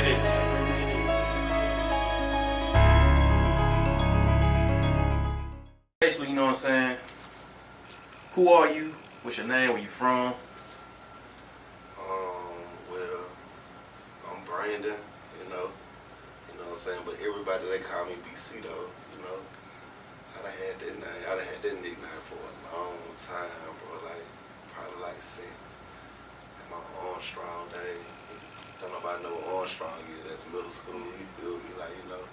get it. Basically, you know what I'm saying? Who are you? What's your name? Where you from? Well, I'm Brandon, you know what I'm saying? But everybody, they call me BC though, you know. I done had that name, I done had that nickname for a long time, bro, like, probably like since my Armstrong days. Don't nobody know what Armstrong is, that's middle school, you feel me, like, you know.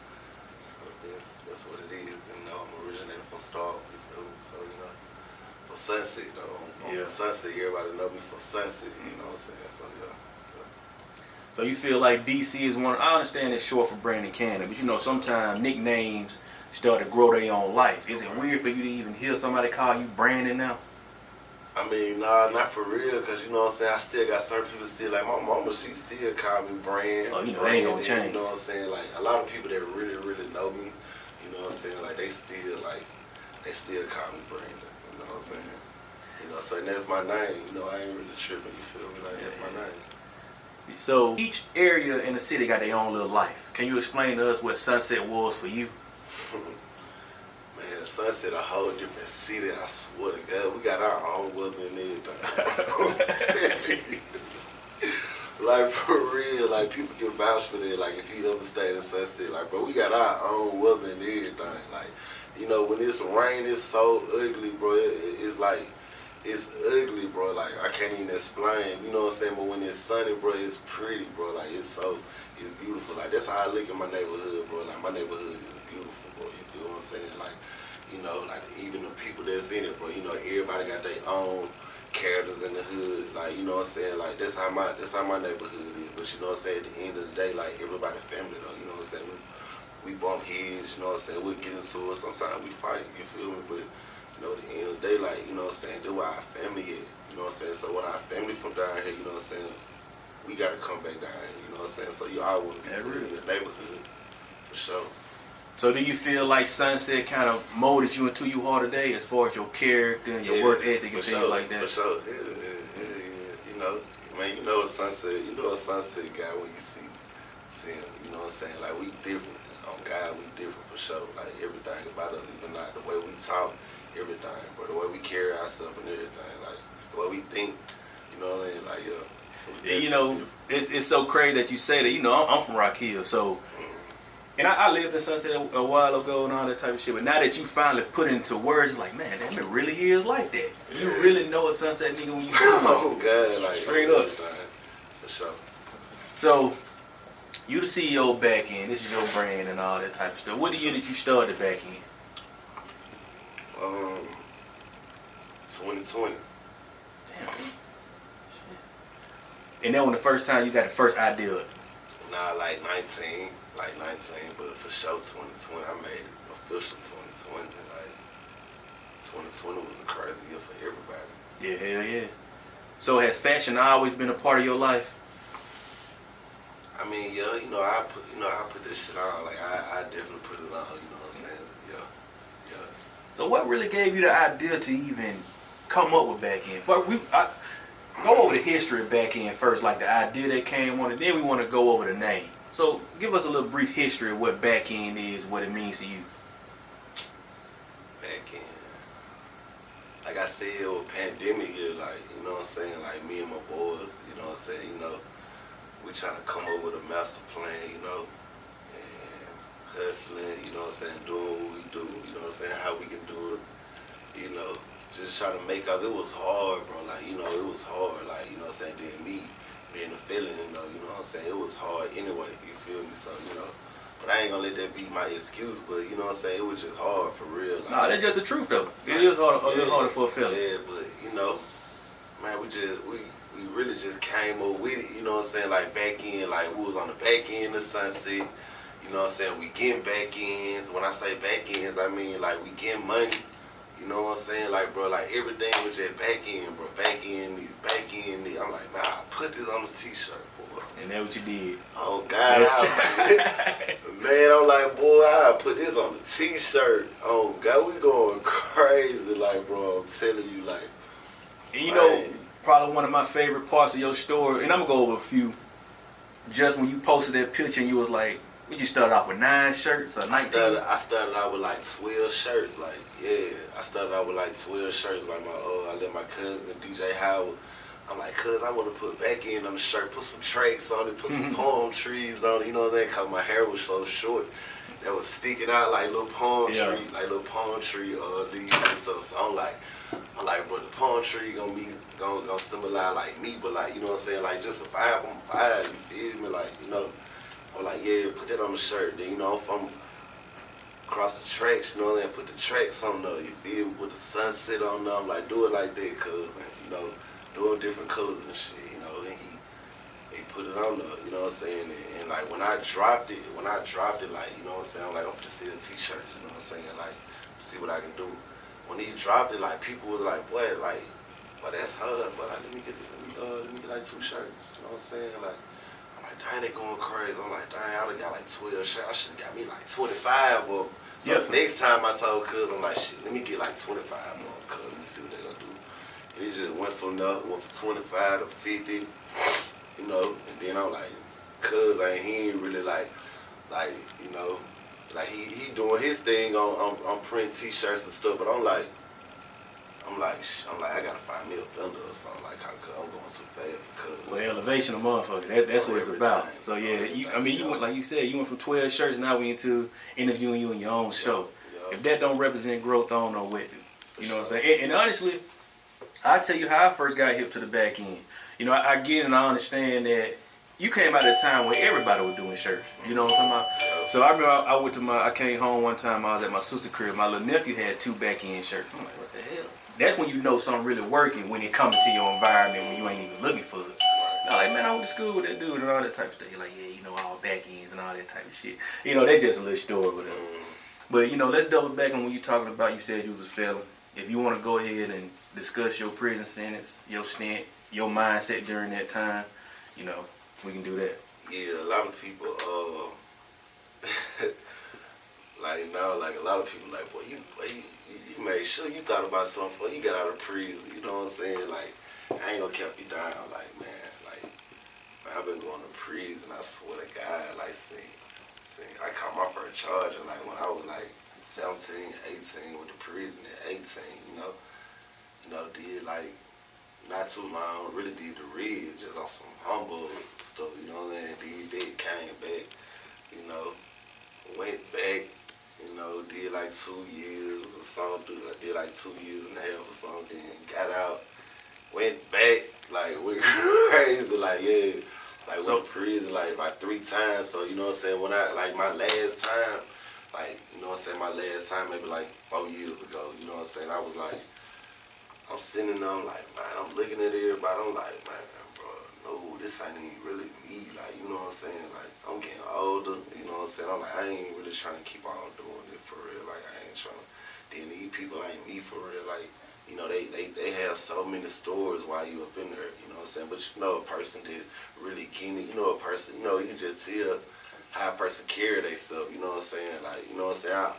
So that's what it is, you know, I'm originated from Starkville, you feel me, so, you know. For Sunset though, I'm from Sunset, everybody know me for Sunset, you know what I'm saying, so yeah. So you feel like DC is one, I understand it's short for Brandon Cannon, but you know, sometimes nicknames start to grow their own life. Is it weird for you to even hear somebody call you Brandon now? I mean, nah, not for real, because you know what I'm saying, I still got certain people still, like my mama, she still call me Brand. Oh, you know, they ain't gonna change. You know what I'm saying, like a lot of people that really, really know me, you know what I'm saying, like they still call me Brandon, you know what I'm saying? You know, so that's my name, you know, I ain't really tripping, you feel me, like that's my name. So each area in the city got their own little life. Can you explain to us what Sunset was for you? Man, Sunset a whole different city, I swear to God. We got our own weather and everything. Like for real, like people can vouch for that. Like if you ever stayed in Sunset, like bro, we got our own weather and everything. Like, you know, when it's rain, it's so ugly, bro. It's like, it's ugly, bro. Like I can't even explain. You know what I'm saying? But when it's sunny, bro, it's pretty, bro. Like it's beautiful. Like that's how I look at my neighborhood, bro. Like my neighborhood is beautiful, bro. You feel what I'm saying? Like, you know, like even the people that's in it, bro. You know, everybody got their own characters in the hood. Like, you know what I'm saying? Like that's how my neighborhood is. But you know what I'm saying? At the end of the day, like everybody family though. You know what I'm saying? We bump heads. You know what I'm saying? We get into it. Sometimes we fight. You feel me? But you know, at the end of the day, like, you know what I'm saying, that's where our family is, you know what I'm saying? So when our family from down here, you know what I'm saying, we got to come back down here, you know what I'm saying? So you all want to be good in your neighborhood, for sure. So do you feel like Sunset kind of molded you into who you are today as far as your character and your work ethic and things like that? For sure, yeah. You know, man, you know what Sunset got when you see him, you know what I'm saying? Like, we different. On God, we different for sure. Like, everything about us, even not the way we talk, everything, bro. The way we carry ourselves and everything, like the way we think, you know what I mean? Like, yeah. You know, it's so crazy that you say that. You know, I'm from Rock Hill, so, and I lived in Sunset a while ago and all that type of shit. But now that you finally put it into words, it's like, man, damn, it really is like that. You really know a Sunset nigga when you see him. Oh God, like straight up. For sure. So, you the CEO of BAKEND. This is your brand and all that type of stuff. What year did you start at BAKEND? 2020. Damn. Shit. And that was the first time you got the first idea? Nah, like 19, but for sure 2020, I made it official 2020. Like, 2020 was a crazy year for everybody. Yeah, hell yeah. So has fashion always been a part of your life? I mean, yeah, I put this shit on. Like, I definitely put it on, you know what I'm saying? Yeah. So what really gave you the idea to even come up with BAKEND? Go over the history of BAKEND first, like the idea that came on, and then we want to go over the name. So give us a little brief history of what BAKEND is, what it means to you. BAKEND. Like I said, with pandemic here, like, you know what I'm saying? Like, me and my boys, you know what I'm saying? You know, we trying to come up with a master plan, you know, and hustling, you know what I'm saying, doing what we do, you know what I'm saying, how we can do it, you know, just trying to make, cause it was hard, bro, like, you know, it was hard, like, you know what I'm saying, then me being a feeling, you know what I'm saying, it was hard anyway, you feel me, so, you know, but I ain't gonna let that be my excuse, but, you know what I'm saying, it was just hard for real. Like, nah, that's just the truth, though. It is hard, a little harder for a feeling. Yeah, but, you know, man, we really just came up with it, you know what I'm saying, like back end, like we was on the back end of Sunset, you know what I'm saying, we getting back ends. When I say back ends, I mean like we getting money, you know what I'm saying, like bro, like everything was just back end, bro, back end these. I'm like, man, I put this on the t-shirt, boy. And that's what you did. Oh God, man, I'm like, boy, I put this on the t-shirt. Oh God, we going crazy, like bro, I'm telling you, like. And you know, probably one of my favorite parts of your story, and I'm gonna go over a few just when you posted that picture and you was like, would you start off with 9 shirts or 19? I started out with like 12 shirts. Like, yeah, I started out with like 12 shirts. Like I let my cousin DJ Howard. I'm like, cuz I want to put BAKEND on the shirt, put some tracks on it, put some palm trees on it. You know what I'm saying? Cause my hair was so short that was sticking out like little palm tree leaves and stuff. So I'm like, bro, the palm tree gonna symbolize like me, but like, you know what I'm saying? Like just a vibe, you feel me? Like, you know, I'm like, yeah, put that on the shirt. Then, you know, if I'm across the tracks, you know what I'm saying? Put the tracks on there, you feel me? With the sunset on there, I'm like, do it like that, cuz, and, you know, doing different colors and shit, you know, and he put it on there, you know what I'm saying? And like when I dropped it, like, you know what I'm saying? I'm like, I'm finna see the t-shirts, you know what I'm saying? Like, see what I can do. When he dropped it, like, people was like, boy, that's hard, but like, let me get like 2 shirts, you know what I'm saying? Like, I'm like, dang, they going crazy. I'm like, dang, I done got like 12 shirts. I should have got me like 25 of them. So next time I told cuz, I'm like, shit, let me get like 25 of them, cuz, let me see what they gonna do. And he just went from 25 to 50, you know, and then I'm like, cuz, he ain't really like, you know, like he doing his thing on print t-shirts and stuff, but I'm like, I gotta find me a vendor or something, like, cause I'm going so fast for cuz. Well, elevation of motherfucker, that's what it's about. So yeah, you went, like you said, you went from 12 shirts, now we into interviewing you in your own show. If that don't represent growth, I don't know what do. You know what I'm saying? And honestly, I'll tell you how I first got hip to the BAKEND. You know, I get and I understand that you came out at a time where everybody was doing shirts. You know what I'm talking about? So I remember I came home one time, I was at my sister's crib. My little nephew had 2 BAKEND shirts. I'm like, what the hell? That's when you know something really working, when it comes into your environment, when you ain't even looking for it. I'm like, man, I went to school with that dude and all that type of stuff. He's like, yeah, you know, all BAKENDs and all that type of shit. You know, that's just a little story with them. But, you know, let's double back on when you talking about, you said you was a felon. If you want to go ahead and discuss your prison sentence, your stint, your mindset during that time, you know, we can do that. Yeah, a lot of people, like, you know, like a lot of people like, boy, you made sure you thought about something before you got out of prison. You know what I'm saying? Like, I ain't gonna keep you down. Like, man, I've been going to prison. I swear to God, like, I caught my first charge, and like when I was like 17, 18, with the prison at 18, you know, did like not too long, really did the red, just on some humble stuff, you know what I'm saying? Did came back, you know, went back, you know, did like 2 years or something, I did like 2 years and a half or something, got out, went back, like went crazy, like, yeah. Like, went to prison like 3 times. So, you know what I'm saying, when like my last time, like, you know what I'm saying, my last time maybe like 4 years ago, you know what I'm saying, I was like, I'm sitting there, I'm like, man, I'm looking at everybody, I'm like, man, bro, no, this ain't even really me, like, you know what I'm saying, like, I'm getting older, you know what I'm saying, I'm like, I ain't really trying to keep on doing it for real, like, I ain't trying to, then these people ain't me for real, like, you know, they have so many stories while you up in there, you know what I'm saying? But you know a person did really keen, you know a person, you know, you can just tell how a person carry themselves, you know what I'm saying? Like, you know what I'm saying?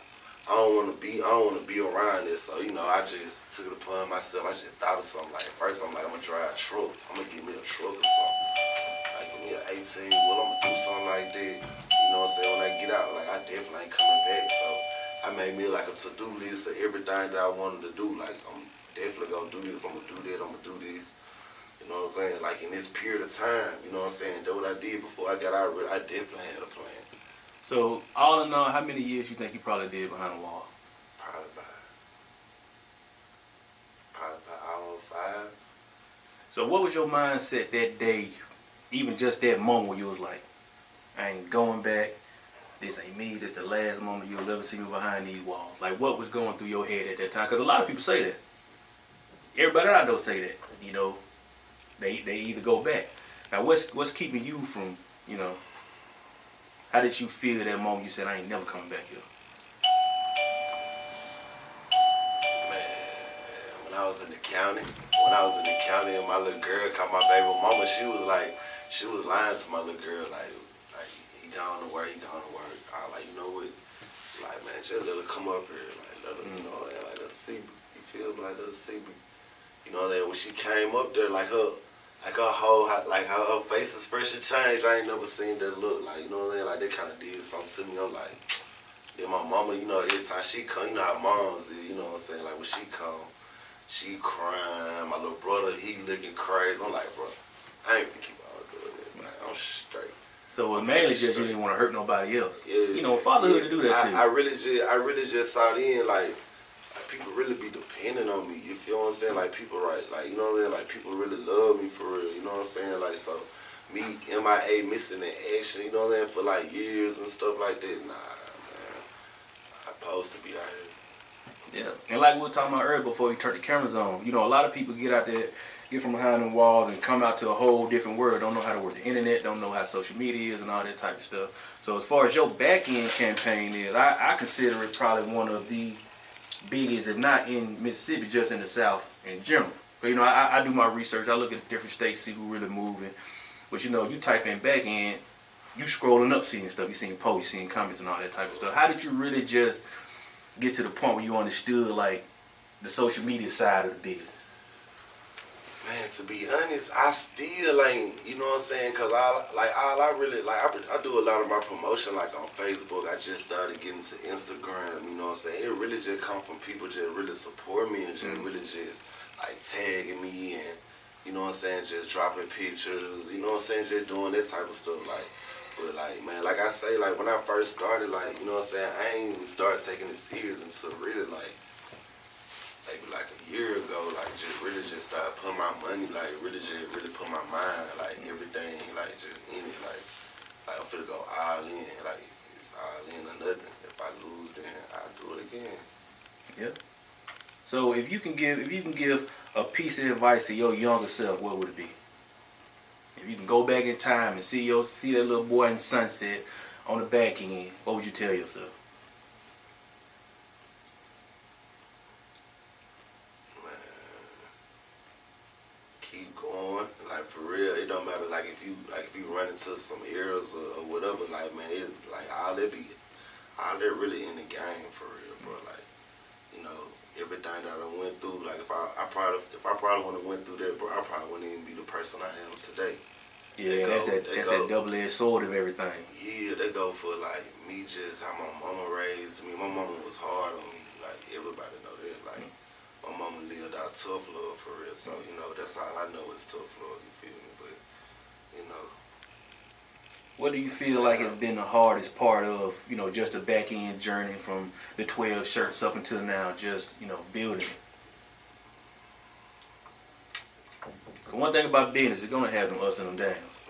I don't wanna be around this, so you know, I just took it upon myself. I just thought of something, like first I'm like, I'm gonna drive trucks. I'm gonna get me a truck or something. Like give me an 18 wheel, I'm gonna do something like that. You know what I'm saying? When I get out, like I definitely ain't coming back. So I made me like a to-do list of everything that I wanted to do. Like I'm definitely gonna do this, I'm gonna do that, I'm gonna do this. You know what I'm saying? Like in this period of time, you know what I'm saying? That's what I did before I got out. I definitely had a plan. So all in all, how many years you think you probably did behind the wall? Probably about I don't know, 5. So what was your mindset that day, even just that moment where you was like, I ain't going back, this ain't me, this the last moment you'll ever see me behind these walls? Like what was going through your head at that time? Because a lot of people say that. Everybody I know say that, you know, they either go back. Now what's keeping you from, you know, how did you feel that moment you said, I ain't never coming back here? Man, when I was in the county and my little girl called my baby mama, she was lying to my little girl, like he gone to work. I was like, you know what? Like, man, just let her come up here, like let her, you know, like let her see me. You feel me? Like let her see me. You know that when she came up there, like her like her whole, like her face expression changed. I ain't never seen that look. Like, you know what I'm saying? Like, they kind of did something to me. I'm like, then my mama, you know, every time she come, you know how moms is, you know what I'm saying? Like, when she come, she crying. My little brother, he looking crazy. I'm like, bro, I ain't gonna keep on doing that. Like, I'm straight. So it mainly just you didn't want to hurt nobody else. Yeah, you know, fatherhood to do that too. I really just saw in like people really be depending on me. You feel what I'm saying? Like people, right? Like, you know what I'm saying? Like people really love me for real. You know what I'm saying? Like, so me MIA missing in action. You know what I'm saying? For like years and stuff like that. Nah, man, I'm supposed to be out here. Yeah, and like we were talking about earlier before we turned the cameras on, you know, a lot of people get out there, get from behind them walls and come out to a whole different world, don't know how to work the internet, don't know how social media is and all that type of stuff. So as far as your back-end campaign is, I consider it probably one of the biggest, if not in Mississippi, just in the South in general. But, you know, I do my research, I look at different states, see who really moving. But, you know, you type in back-end, you scrolling up seeing stuff, you seeing posts, you seeing comments and all that type of stuff. How did you really just get to the point where you understood like the social media side of the business? Man, to be honest, I still ain't, you know what I'm saying? Cause I do a lot of my promotion like on Facebook. I just started getting to Instagram, you know what I'm saying? It really just come from people just really support me and just really just like tagging me and, you know what I'm saying, just dropping pictures, you know what I'm saying, just doing that type of stuff. Like, but like, man, like I say, like when I first started, like, you know what I'm saying, I ain't even started taking it serious until really like maybe like a year ago, like just really just started putting my money, like really put my mind, like everything, like just in it, like I'm finna go all in, like it's all in or nothing. If I lose, then I'll do it again. Yeah. So if you can give a piece of advice to your younger self, what would it be? If you can go back in time and see that little boy in Sunset on the back end, what would you tell yourself? Keep going, like for real. It don't matter like if you run into some errors or whatever. Like, man, it's like all that really in the game for real, bro. Like, you know, everything that I went through. Like if I probably wouldn't have went through that, bro, I probably wouldn't even be the person I am today. Yeah, that's that double-edged sword of everything. Yeah, they go for like me just how my mama raised me. My mama was hard on me. Like everybody know that. Like my mama lived out tough love for real. So, you know, that's all I know is tough love, you feel me? But, you know. What do you feel like has been the hardest part of, you know, just the back end journey from the 12 shirts up until now, just, you know, building it? The one thing about business, it's gonna have them ups and them downs.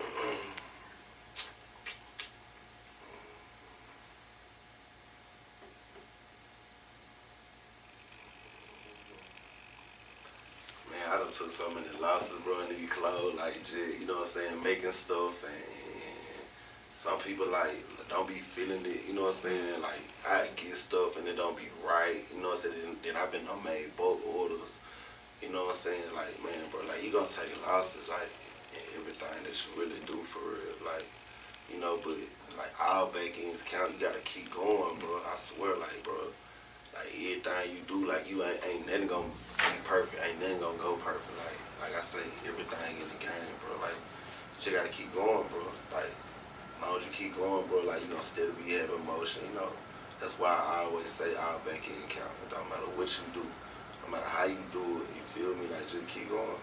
Man, I done took so many losses, bro, in these clothes, like, just, you know what I'm saying, making stuff, and some people, like, don't be feeling it, you know what I'm saying, like, I get stuff and it don't be right, you know what I'm saying, then I've been done made bulk orders. You know what I'm saying? Like, man, bro, like, you gonna take losses, like, in everything that you really do for real. Like, you know, but, like, all back ends count. You gotta keep going, bro. I swear, like, bro, like, everything you do, like, you ain't nothing gonna be perfect. Ain't nothing gonna go perfect. Like I say, everything in the game, bro. Like, you just gotta keep going, bro. Like, as long as you keep going, bro, like, you gonna still be having motion, you know. That's why I always say all back end count. It don't matter what you do. No matter how you do it, you feel me? Like, just keep going.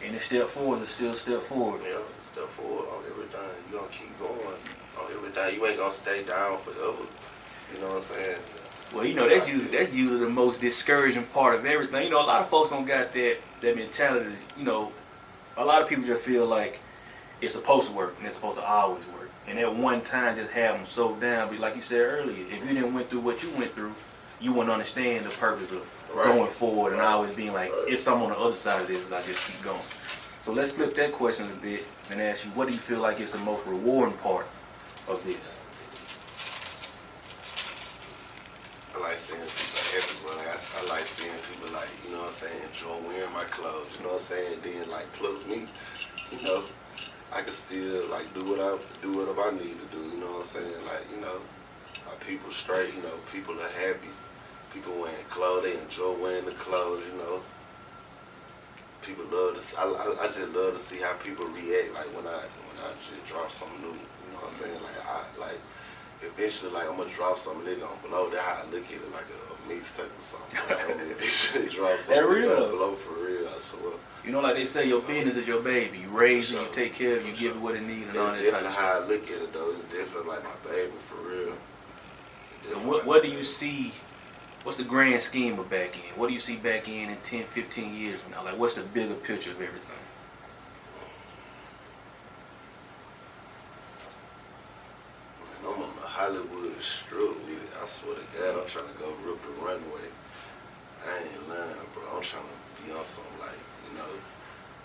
And the step forward is still step forward. Yeah, step forward on everything. You gonna keep going on everything. You ain't gonna stay down forever. You know what I'm saying? Well, you know, that's usually the most discouraging part of everything. You know, a lot of folks don't got that mentality. You know, a lot of people just feel like it's supposed to work and it's supposed to always work. And at one time, just have them so down. But like you said earlier, if you didn't went through what you went through, you wouldn't understand the purpose of going forward and always being like, it's something on the other side of this, but I just keep going. So let's flip that question a bit and ask you, what do you feel like is the most rewarding part of this? I like seeing people happy, bro. Like, I like seeing people, like, you know what I'm saying, enjoy wearing my clothes, you know what I'm saying? Then, like, plus me, you know, I can still, like, do whatever I need to do, you know what I'm saying? Like, you know, my people straight, you know, people are happy. People wearing clothes, they enjoy wearing the clothes, you know. people love to. I just love to see how people react. Like when I just drop something new. You know what I'm saying? Like eventually, like I'm gonna drop something, they gonna blow. That's how I look at it, like a mixtape or something. Like, I'm gonna eventually drop something, that real gonna blow for real. I swear. You know, like they say, your business is your baby. You raise it, you take care of it, you give it what it needs, and all that That's type of definitely shit. how I look at it, though. It's definitely like my baby, for real. So what do you see? What's the grand scheme of BAKEND? What do you see BAKEND in 10, 15 years from now? Like, what's the bigger picture of everything? Man, I'm on the Hollywood strip with it. I swear to God, I'm trying to go rip the runway. I ain't lying, bro. I'm trying to be on some, like, you know,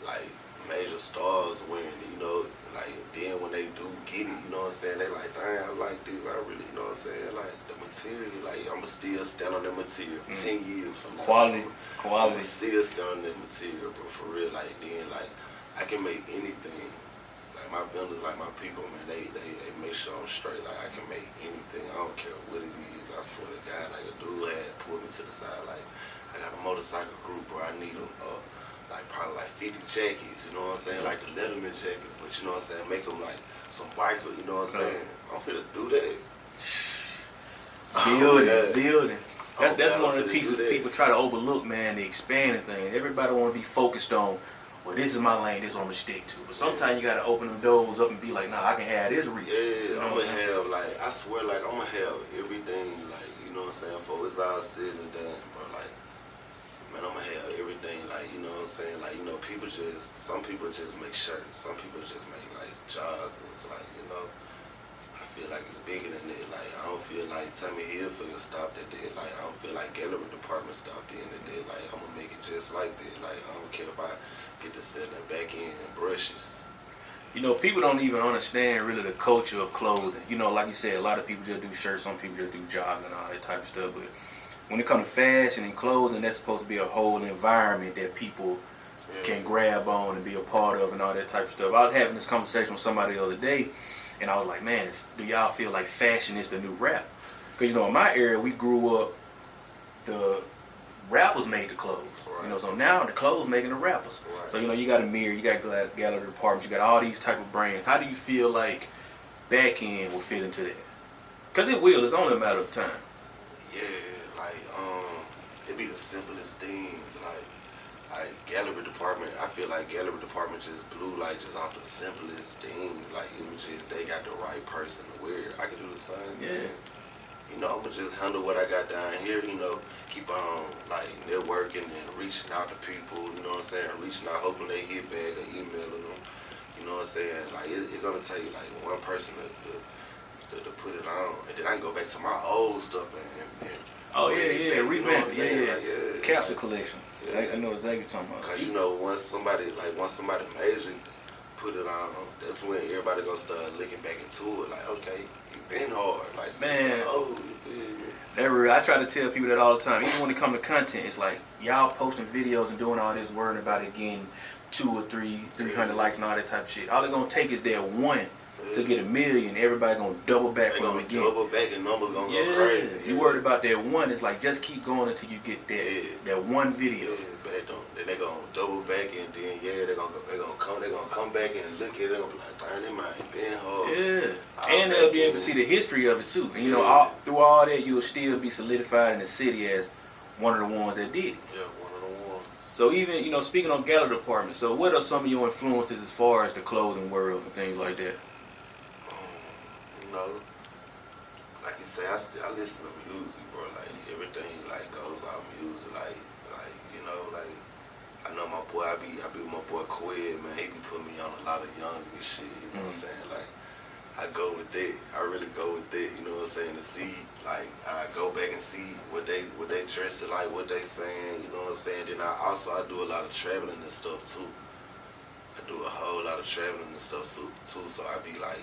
like major stars wearing it, you know, like then when they do get it, you know what I'm saying, they like, dang, I like this, I really, you know what I'm saying, like the material, like I'ma still stand on that material for 10 years from now. I'ma still stand on that material, bro, for real, like then, like I can make anything, like my vendors, like my people, man, they make sure I'm straight, like I can make anything, I don't care what it is, I swear to God, like a dude had pulled me to the side, like, I got a motorcycle group, bro, I need like probably like 50 jackets, you know what I'm saying, like the Letterman jackets, but you know what I'm saying, make them like some biker, you know what I'm saying, I'm finna do that. Building. That's one of the pieces people try to overlook, man, the expanding thing. Everybody want to be focused on, well, this is my lane, this is what I'm going to stick to. But sometimes you got to open them doors up and be like, nah, I can have this reach. Yeah, you know I'm going to have, like, I swear, like, I'm going to have everything, like, you know what I'm saying, before it's all said and done, bro, like, man, I'm gonna have everything, like, you know what I'm saying, like, you know, some people just make shirts, some people just make, like, joggers, like, you know, I feel like it's bigger than that, like, I don't feel like Tommy Hilfiger stopped at that, like, I don't feel like gallery department stopped in at that, like, I'm gonna make it just like that, like, I don't care if I get to selling BAKEND brushes. You know, people don't even understand really the culture of clothing. You know, like you said, a lot of people just do shirts, some people just do joggers and all that type of stuff, but when it comes to fashion and clothing, that's supposed to be a whole environment that people can grab on and be a part of and all that type of stuff. I was having this conversation with somebody the other day, and I was like, man, do y'all feel like fashion is the new rap? Because, you know, in my area, we grew up, the rappers made the clothes. Right. You know, so now the clothes making the rappers. Right. So, you know, you got a mirror, you got gallery departments, you got all these type of brands. How do you feel like BAKEND will fit into that? Because it will. It's only a matter of time. Yeah. It be the simplest things, like gallery department. I feel like gallery department just blew like just off the simplest things, like images. They got the right person to wear it. I can do the same thing. You know, I'ma just handle what I got down here. You know, keep on like networking and reaching out to people. You know what I'm saying? Reaching out, hoping they hit back or emailing them. You know what I'm saying? Like it's gonna take like one person to put it on, and then I can go back to my old stuff and revamp it, like, capsule collection. Yeah. I know exactly what you're talking about. Cause you know, once somebody major put it on, that's when everybody gonna start looking back into it. Like, okay, you been hard, like, man. Oh, that real. I try to tell people that all the time. Even when it comes to content, it's like y'all posting videos and doing all this, worrying about it getting 200 or 300 likes and all that type of shit. All it's gonna take is that one. To get 1 million, everybody gonna double back from it again. Double back and numbers gonna go crazy. You worried about that one? It's like just keep going until you get that one video. Then they gonna double back and then they gonna come back and look at it and be like, darn, it might been hard. Yeah, and they'll be able to see the history of it too. And you know, through all that, you'll still be solidified in the city as one of the ones that did it. Yeah, one of the ones. So even, you know, speaking on gallery department, so what are some of your influences as far as the clothing world and things like that? You know, like you say, I listen to music, bro. Like everything, like goes out music. Like you know, like I know my boy. I be with my boy Quid, man. He be putting me on a lot of young and shit. You know what I'm saying? Like I go with that. I really go with that. You know what I'm saying? To see, like I go back and see what they dressing like, what they saying. You know what I'm saying? Then I do a lot of traveling and stuff too. I do a whole lot of traveling and stuff too. So I be like.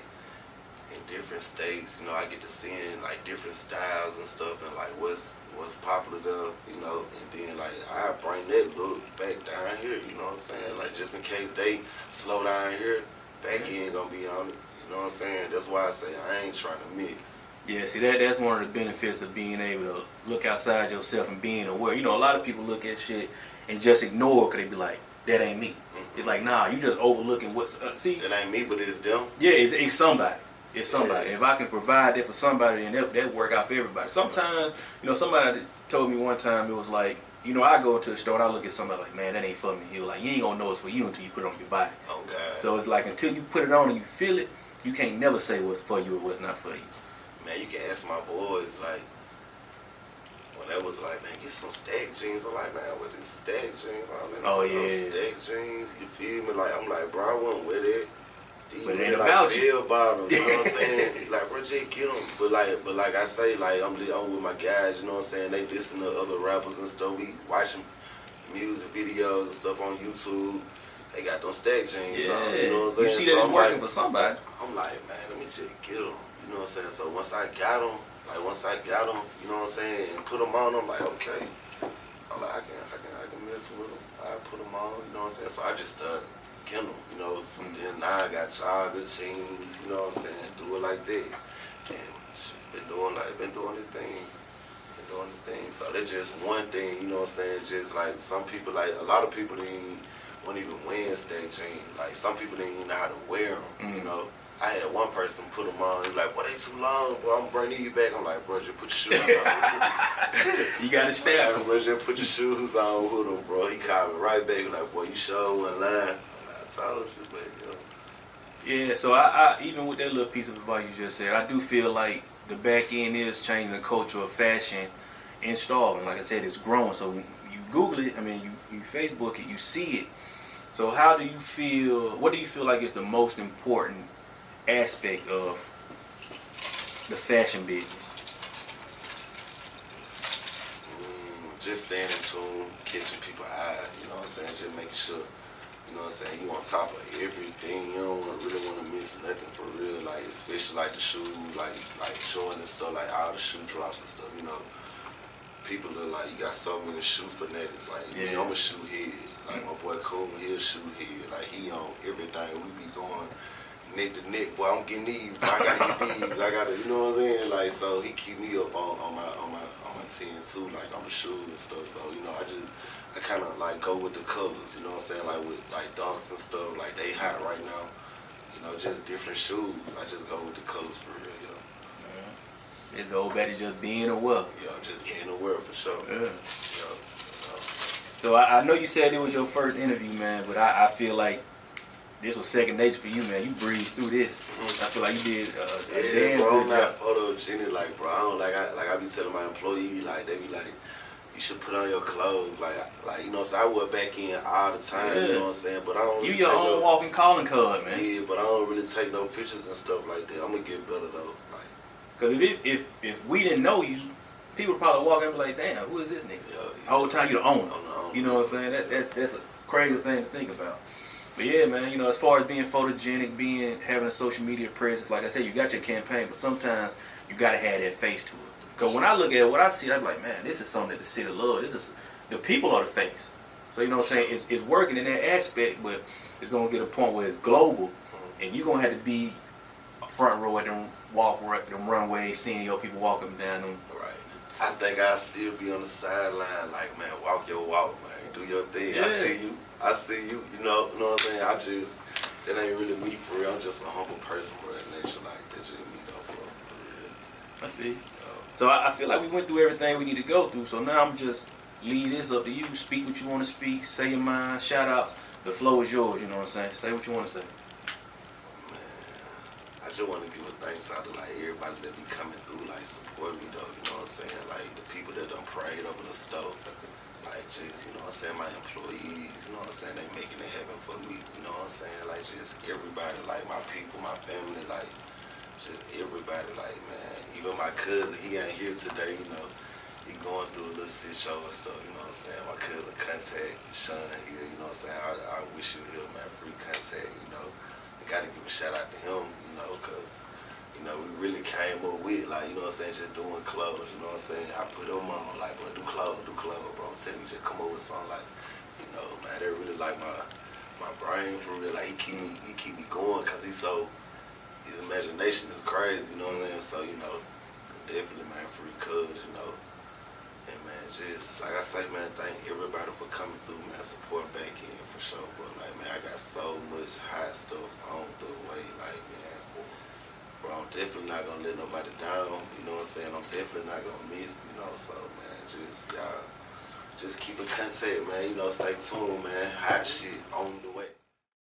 In different states, you know, I get to seeing like different styles and stuff, and like what's popular there, you know, and then like I bring that look back down here, you know what I'm saying, like just in case they slow down here, BAKEND gonna be on it, you know what I'm saying. That's why I say I ain't trying to mix. Yeah, see that's one of the benefits of being able to look outside yourself and being aware. You know, a lot of people look at shit and just ignore because they be like, that ain't me. It's like, nah, you just overlooking what's see. It ain't me, but it's them. Yeah, it's somebody. It's somebody. Yeah. If I can provide that for somebody, then that work out for everybody. Sometimes, somebody told me one time, it was like, I go into the store and I look at somebody like, man, that ain't for me. He was like, you ain't gonna know it's for you until you put it on your body. Oh God. So it's like until you put it on and you feel it, you can't never say what's for you or what's not for you. Man, you can ask my boys, like, when they was like, man, get some stack jeans. I'm like, man, what is stack jeans? Oh yeah. Stack jeans, you feel me? Like, I'm like, bro, I wouldn't wear that. But it ain't about you. Bottom, you know what I'm saying? Like, bro, just get them. But like I say, like, I'm with my guys, you know what I'm saying? They listen to other rappers and stuff. We watching music videos and stuff on YouTube. They got them stack jeans on, you know what I'm saying? You see that it's working for somebody. I'm like, man, let me just get them. You know what I'm saying? So once I got them, you know what I'm saying, and put them on, I'm like, okay. I'm like, I can mess with them. I put them on, you know what I'm saying? So I just get them, From then now I got jogger jeans, you know what I'm saying? Do it like that. And been doing the thing. So that's just one thing, you know what I'm saying? Just like some people, like a lot of people won't even wear stack jeans. Like some people didn't even know how to wear them, you know? I had one person put them on. He was like, "Boy, they too long, bro. I'm bringing you back." I'm like, "Bro, just put your shoes on." You got to step. Bro, just put your shoes on with them, bro. He called me right back. He was like, "Boy, you sure wasn't lying." I told you, but Yeah, so I even with that little piece of advice you just said, I do feel like the back end is changing the culture of fashion in Starkville. Like I said, it's growing. So you Google it, you Facebook it, you see it. So how do you feel, what do you feel like is the most important aspect of the fashion business? Just staying in tune, catching people's eye, you know what I'm saying? Just making sure, you know what I'm saying, you on top of everything. You don't really want to miss nothing for real, like especially like the shoes, like Jordan and stuff, like all the shoe drops and stuff, People are like, you got so many shoe fanatics, like me, I'm a shoe head. Like my boy Cool, he a shoe head. Like he on everything. We be going neck to neck. Boy, I'm getting these. Boy, I gotta get these. I gotta, you know what I'm saying? Like so, he keep me up on my 10 too, like on the shoes and stuff. So I kind of like go with the colors. You know what I'm saying? Like with like dunks and stuff. Like they hot right now. Just different shoes. I just go with the colors for real. It go back to just being aware. Yeah, just being aware for sure. Yeah. So I know you said it was your first interview, man, but I feel like this was second nature for you, man. You breezed through this. I feel like you did a damn bro, good I'm job. not photogenic, like, bro. I don't I be telling my employees, like, they be like, you should put on your clothes, so I wear back in all the time, you know what I'm saying? But I don't really You your own walking calling card, man. Yeah, but I don't really take no pictures and stuff like that. I'm gonna get better though, like. Cause if we didn't know you, people probably walk in and be like, damn, who is this nigga? The whole time you the owner. You know what I'm saying? That's a crazy thing to think about. But yeah, man, as far as being photogenic, having a social media presence, like I said, you got your campaign, but sometimes you gotta have that face to it. Because when I look at what I see, I'm like, man, this is something that the city loves. This is the people are the face. So you know what I'm saying? It's working in that aspect, but it's gonna get a point where it's global, and you're gonna have to be a front row at them runways, seeing your people walking down them. Right. I think I'll still be on the sideline, like, man, walk your walk, man, do your thing. Yeah. I see you, you know what I'm saying? That ain't really me for real. I'm just a humble person, bro. Nature, like, that just me, though, for real. I feel. So I feel like we went through everything we need to go through. So now I'm just leave this up to you. Speak what you want to speak. Say your mind. Shout out. The flow is yours. You know what I'm saying? Say what you want to say. I just want to give a thanks out to like everybody that be coming through, like support me though, you know what I'm saying? Like the people that done prayed over the stove, like just, you know what I'm saying, my employees, you know what I'm saying, they making it happen for me, you know what I'm saying? Like just everybody, like my people, my family, like just everybody, like man, even my cousin, he ain't here today, he going through a little shit show and stuff, you know what I'm saying? My cousin Contact, Sean here, you know what I'm saying? I wish you here, man, free Contact, I gotta give a shout out to him, cause, we really came up with, like, you know what I'm saying, just doing clothes, you know what I'm saying? I put him on, like, bro, do clothes, bro. I'm saying, you just come up with something like, man, they really like my brain for real. Like, he keep me going, cause his imagination is crazy, you know what I'm saying? So, definitely, man, free cuz, And man, just like I say, man, thank everybody for coming through, man. Support BAKEND for sure, bro. Like, man, I got so much hot stuff on the way. Like, man, bro, I'm definitely not gonna let nobody down. You know what I'm saying? I'm definitely not gonna miss. You know, so man, just y'all, just keep in contact, man. You know, stay tuned, man. Hot shit on the way.